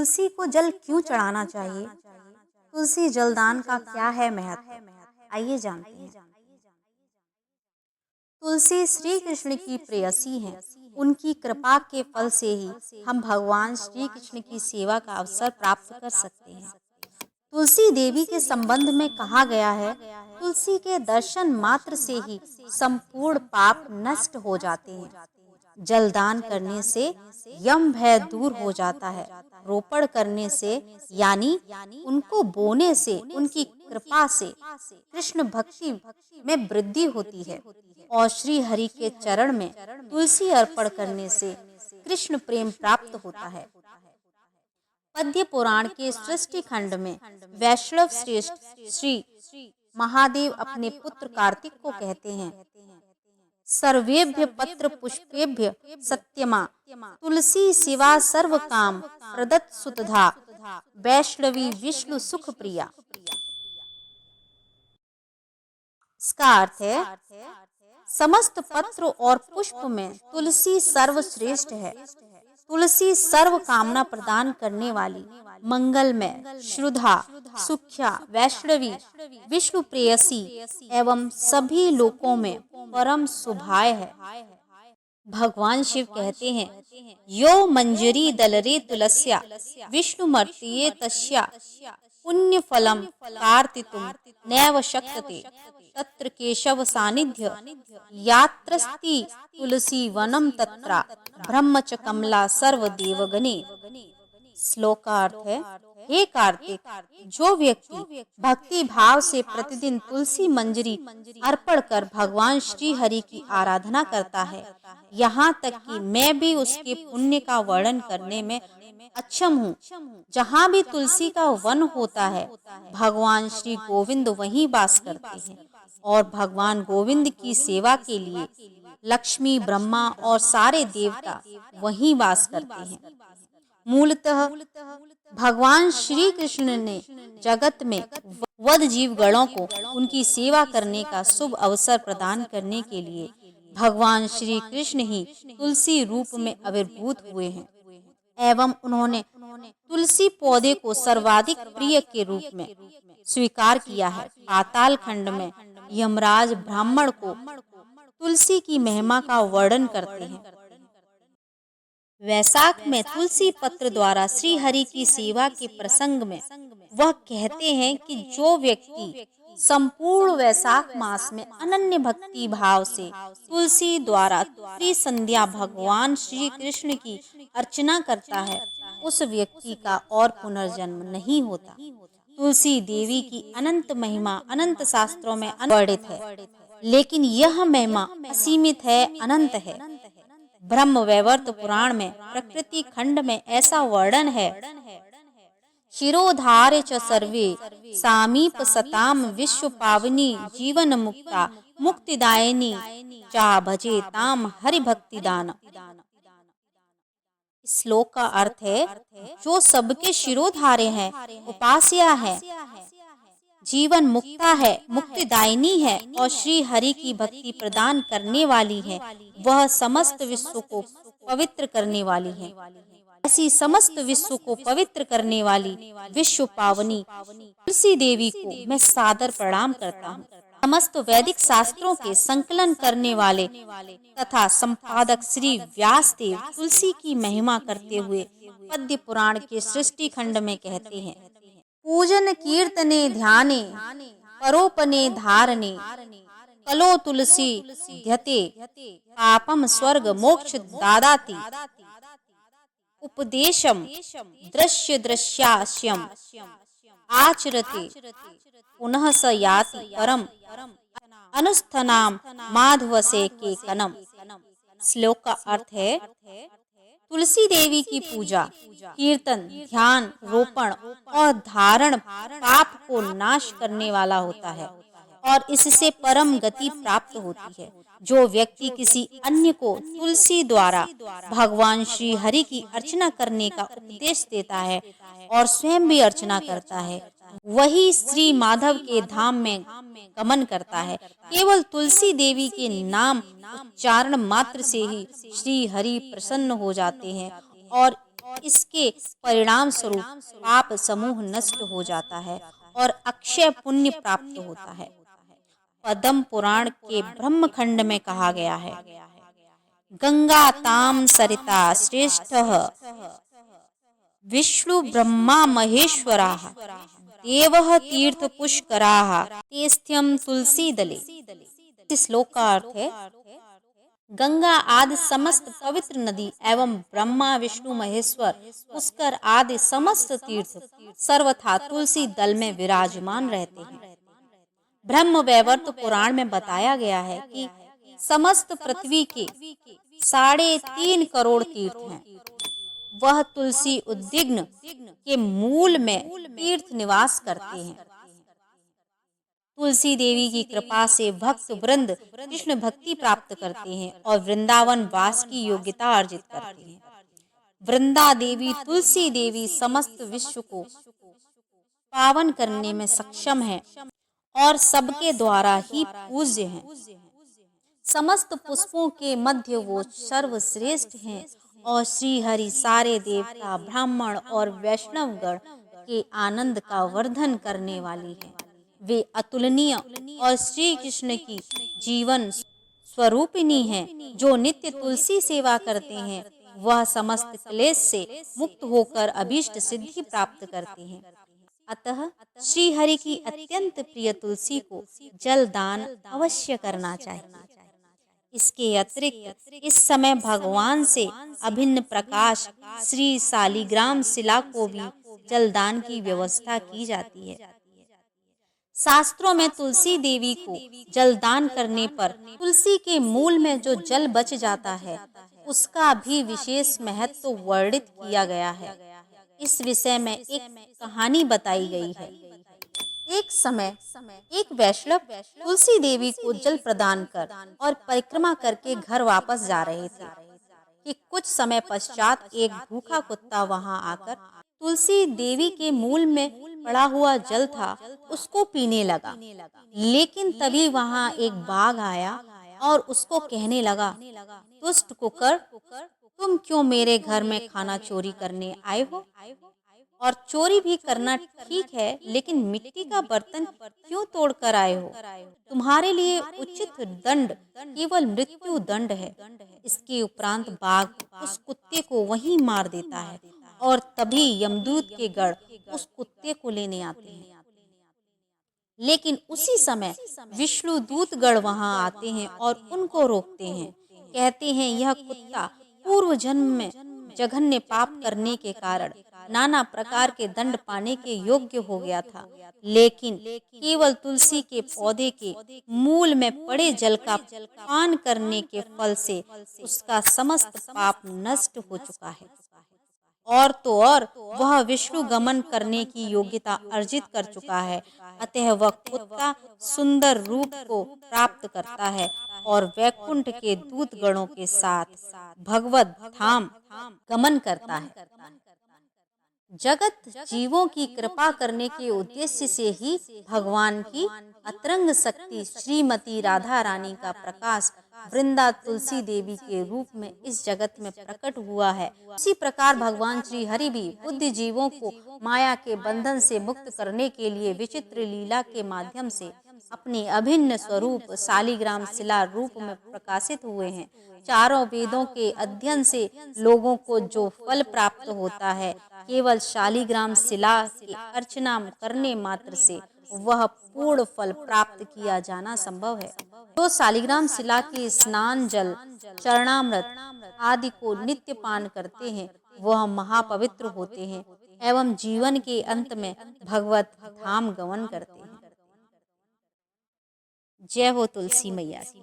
तुलसी को जल क्यों चढ़ाना चाहिए? तुलसी जलदान का क्या है महत्व? आइए जानते हैं। तुलसी श्री कृष्ण की प्रेयसी हैं। उनकी कृपा के फल से ही हम भगवान श्री कृष्ण की सेवा का अवसर प्राप्त कर सकते हैं। तुलसी देवी के संबंध में कहा गया है, तुलसी के दर्शन मात्र से ही संपूर्ण पाप नष्ट हो जाते हैं। जलदान करने से यम भय दूर हो जाता है। रोपण करने से यानी उनको बोने से, उनकी कृपा से कृष्ण भक्ति में वृद्धि होती है और श्री हरि के चरण में तुलसी अर्पण करने से कृष्ण प्रेम प्राप्त होता है। पद्य पुराण के सृष्टि खंड में वैष्णव श्रेष्ठ श्री महादेव अपने पुत्र कार्तिक को कहते हैं, सर्वेभ्य पत्र पुष्पेभ्य सत्यमा तुलसी शिवा सर्व काम प्रदत्त सुतधा वैष्णवी विष्णु सुख प्रिया। इसका अर्थ है, समस्त पत्र और पुष्प में तुलसी सर्वश्रेष्ठ है। तुलसी सर्व कामना प्रदान करने वाली, मंगलमय, श्रुधा, सुख्या, वैष्णवी, विष्णु प्रेयसी एवं सभी लोकों में परम सुभाय है। भगवान शिव कहते हैं, यो मंजरी दलरे तुलस्या विष्णु मर्तिये तस्या पुण्य फलम कार्तितुम नैव शक्यते तत्र केशव सानिध्य यात्रस्ति तुलसी वनम तत्रा ब्रह्म च कमला सर्व देवगणे। श्लोक का अर्थ है, हे कार्तिक, जो व्यक्ति भक्ति भाव से प्रतिदिन तुलसी मंजरी अर्पण कर भगवान श्री हरि की आराधना करता है, यहाँ तक कि मैं भी उसके पुण्य का वर्णन करने में अक्षम हूँ। जहाँ भी तुलसी का वन होता है, भगवान श्री गोविंद वहीं वास करते हैं और भगवान गोविंद की सेवा के लिए लक्ष्मी, ब्रह्मा और सारे देवता वहीं वास करते हैं। मूलतः भगवान श्री कृष्ण ने जगत में वध जीव गणों को उनकी सेवा करने का शुभ अवसर प्रदान करने के लिए भगवान श्री कृष्ण ही तुलसी रूप में आविर्भूत हुए हैं एवं उन्होंने तुलसी पौधे को सर्वाधिक प्रिय के रूप में स्वीकार किया है। पाताल खंड में यमराज ब्राह्मण को तुलसी की महिमा का वर्णन करते हैं। वैशाख में तुलसी पत्र द्वारा श्री हरि की सेवा के प्रसंग में वह कहते हैं कि जो व्यक्ति संपूर्ण वैशाख मास में अनन्य भक्ति भाव से तुलसी द्वारा त्रिसंध्या भगवान श्री कृष्ण की अर्चना करता है, उस व्यक्ति का और पुनर्जन्म नहीं होता। तुलसी देवी की अनंत महिमा अनंत शास्त्रों में वर्णित है, लेकिन यह महिमा असीमित है, अनंत है। ब्रह्म वैवर्त पुराण में प्रकृति खंड में ऐसा वर्णन है, शिरोधार्य च सर्वे सामीप सताम विश्व पावनी जीवन मुक्ता मुक्तिदायिनी चा भजे ताम हरि भक्ति दान। श्लोक का अर्थ है, जो सबके शिरोधार्य है, उपास्या है, जीवन मुक्ता है, मुक्तिदायिनी है और श्री हरि की भक्ति प्रदान करने वाली है, वह समस्त विश्व को पवित्र करने वाली है। ऐसी समस्त विश्व को पवित्र करने वाली विश्व पावनी तुलसी देवी को मैं सादर प्रणाम करता हूँ। समस्त वैदिक शास्त्रों के संकलन करने वाले तथा संपादक श्री व्यास देव तुलसी की महिमा करते हुए पद्य पुराण के सृष्टि खंड में कहते हैं, पूजन कीर्तने ध्याने परोपने धारने कलो तुलसी ध्यते पापम स्वर्ग मोक्ष दादाति उपदेशम दृश्य दृश्यास्यम आचरते पुनः स याति परम अनुस्थनाम माधवसे के कनम। श्लोक का अर्थ है, तुलसी देवी की पूजा, कीर्तन, ध्यान, रोपण और धारण पाप को नाश करने वाला होता है और इससे परम गति प्राप्त होती है। जो व्यक्ति किसी अन्य को तुलसी द्वारा भगवान श्री हरि की अर्चना करने का उपदेश देता है और स्वयं भी अर्चना करता है, वही श्री माधव के धाम में गमन करता है। केवल तुलसी देवी के नाम उच्चारण मात्र से ही श्री हरि प्रसन्न हो जाते हैं और इसके परिणाम स्वरूप पाप समूह नष्ट हो जाता है और अक्षय पुण्य प्राप्त होता है। पद्म पुराण के ब्रह्मखंड में कहा गया है, गंगा ताम सरिता श्रेष्ठः विष्णु ब्रह्मा महेश्वराः देवः तीर्थ पुष्कराः तेस्थ्यम तुलसी दले। इस श्लोक का अर्थ है, गंगा आदि समस्त पवित्र नदी एवं ब्रह्मा विष्णु महेश्वर पुष्कर आदि समस्त तीर्थ सर्वथा तुलसी दल में विराजमान रहते हैं। ब्रह्म वैवर्त पुराण में बताया गया है कि समस्त पृथ्वी के 3.5 करोड़ तीर्थ हैं। वह तुलसी उद्यान के मूल में तीर्थ निवास करते हैं। तुलसी देवी की कृपा से भक्त वृंद कृष्ण भक्ति प्राप्त करते हैं और वृंदावन वास की योग्यता अर्जित करते हैं। वृंदा देवी तुलसी देवी समस्त विश्व को पावन करने में सक्षम है और सबके द्वारा ही पूज्य हैं। समस्त पुष्पों के मध्य वो सर्वश्रेष्ठ हैं और श्री हरि सारे देवता ब्राह्मण और वैष्णव गण के आनंद का वर्धन करने वाली है। वे अतुलनीय और श्री कृष्ण की जीवन स्वरूपिणी हैं। जो नित्य तुलसी सेवा करते हैं वह समस्त क्लेश से मुक्त होकर अभीष्ट सिद्धि प्राप्त करते हैं। अतः श्री हरि की अत्यंत प्रिय तुलसी को जल दान अवश्य करना चाहिए। इसके अतिरिक्त इस समय भगवान से अभिन्न प्रकाश श्री शालिग्राम शिला को भी जलदान की व्यवस्था की जाती है। शास्त्रों में तुलसी देवी को जलदान करने पर तुलसी के मूल में जो जल बच जाता है उसका भी विशेष महत्व वर्णित किया गया है। इस विषय में एक कहानी बताई गई है। एक समय एक वैष्णव तुलसी देवी को जल प्रदान कर और परिक्रमा करके घर वापस जा रहे थे कि कुछ समय पश्चात एक भूखा कुत्ता वहां आकर तुलसी देवी के मूल में पड़ा हुआ जल था उसको पीने लगा। लेकिन तभी वहां एक बाघ आया और उसको कहने लगा, दुष्ट कुकर, तुम क्यों मेरे घर में खाना चोरी करने आए हो? और चोरी भी करना ठीक है, लेकिन मिट्टी का बर्तन क्यों तोड़ कर आए हो? तुम्हारे लिए उचित दंड केवल मृत्यु दंड है। इसके उपरांत बाघ उस कुत्ते को वहीं मार देता है और तभी यमदूत के गण उस कुत्ते को लेने आते हैं। लेकिन उसी समय विष्णु दूत गण वहां आते हैं और उनको रोकते हैं। कहते हैं, यह कुत्ता पूर्व जन्म में जघन्य पाप करने के कारण नाना प्रकार के दंड पाने के योग्य हो गया था, लेकिन केवल तुलसी के पौधे के मूल में पड़े जल का पान करने के फल से उसका समस्त पाप नष्ट हो चुका है। और तो और वह विष्णु गमन करने की योग्यता अर्जित कर चुका है। अतः वह कुत्ता सुंदर रूप को प्राप्त करता है और वैकुंठ के दूत गणों के साथ भगवत धाम गमन करता है। जगत जीवों की कृपा करने के उद्देश्य से ही भगवान की अतरंग शक्ति श्रीमती राधा रानी का प्रकाश वृंदा तुलसी देवी के रूप में इस जगत में प्रकट हुआ है। उसी प्रकार भगवान श्री हरि भी बुद्धि जीवों को माया के बंधन से मुक्त करने के लिए विचित्र लीला के माध्यम से अपने अभिन्न स्वरूप शालिग्राम शिला रूप में प्रकाशित हुए हैं। चारों वेदों के अध्ययन से लोगों को जो फल प्राप्त होता है, केवल शालिग्राम शिला की अर्चना करने मात्र से वह पूर्ण फल प्राप्त किया जाना संभव है। जो शालिग्राम शिला के स्नान जल, चरणामृत आदि को नित्य पान करते हैं वह महापवित्र होते हैं एवं जीवन के अंत में भगवत धाम गमन करते हैं। जय हो तुलसी मैया की।